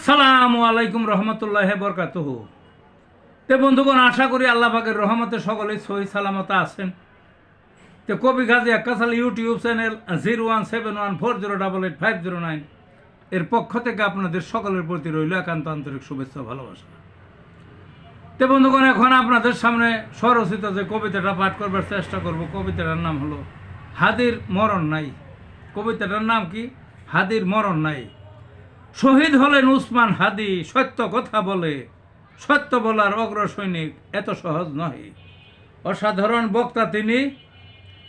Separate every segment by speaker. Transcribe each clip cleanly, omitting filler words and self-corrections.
Speaker 1: আসসালামু আলাইকুম রহমতুল্লাহ বরকাতুহ। তে বন্ধুগণ, আশা করি আল্লাহ পাকের রহমতে সকলেই সহি সালামত আছেন। তো কবি গাজী আক্কাস আলী ইউটিউব চ্যানেল 017140885009 এর পক্ষ থেকে আপনাদের সকলের প্রতি রইল একান্ত আন্তরিক শুভেচ্ছা ভালোবাসা। তো বন্ধুগণ, এখন আপনাদের সামনে স্বরচিত যে কবিতাটা পাঠ করবার চেষ্টা করব, কবিতাটার নাম হলো হাদির মরণ নাই। কবিতাটার নাম কি? হাদির মরণ নাই। শহীদ হলেন উসমান হাদি, সত্য কথা বলে, সত্য বলার অগ্রসৈনিক এত সহজ নয়। অসাধারণ বক্তা তিনি,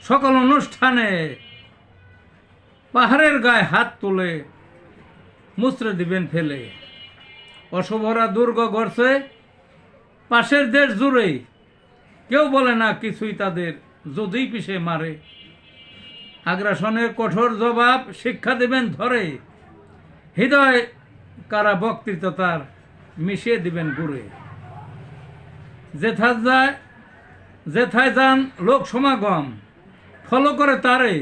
Speaker 1: সকল অনুষ্ঠানে পাহাড়ের গায়ে হাত তুলে মুচড়ে দিবেন ফেলে। অশুভরা দুর্গ গড়ছে পাশের দেশ জুড়েই, কেউ বলে না কিছুই তাদের যদি পিষে মারে। আগ্রাসনের কঠোর জবাব শিক্ষা দেবেন ধরে, হৃদয় কারা বক্তৃতার মিশিয়ে দিবেন গুড়ে। যেথায় যান লোক সমাগম, ফলো করে তারে,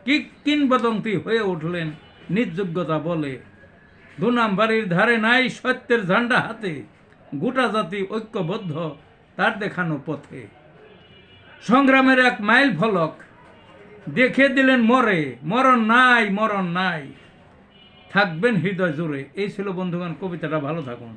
Speaker 1: কি কিংবদন্তি হয়ে উঠলেন নিজ যোগ্যতা বলে। দুনাম্বারির ধারে নাই সত্যের ঝান্ডা হাতে, গোটা জাতি ঐক্যবদ্ধ তার দেখানো পথে। সংগ্রামের এক মাইল ফলক দেখে দিলেন মরে, মরণ নাই, মরণ নাই, থাকবেন হৃদয় জুড়ে। এই ছিল বন্ধুগণ কবিতাটা। ভালো থাকুন।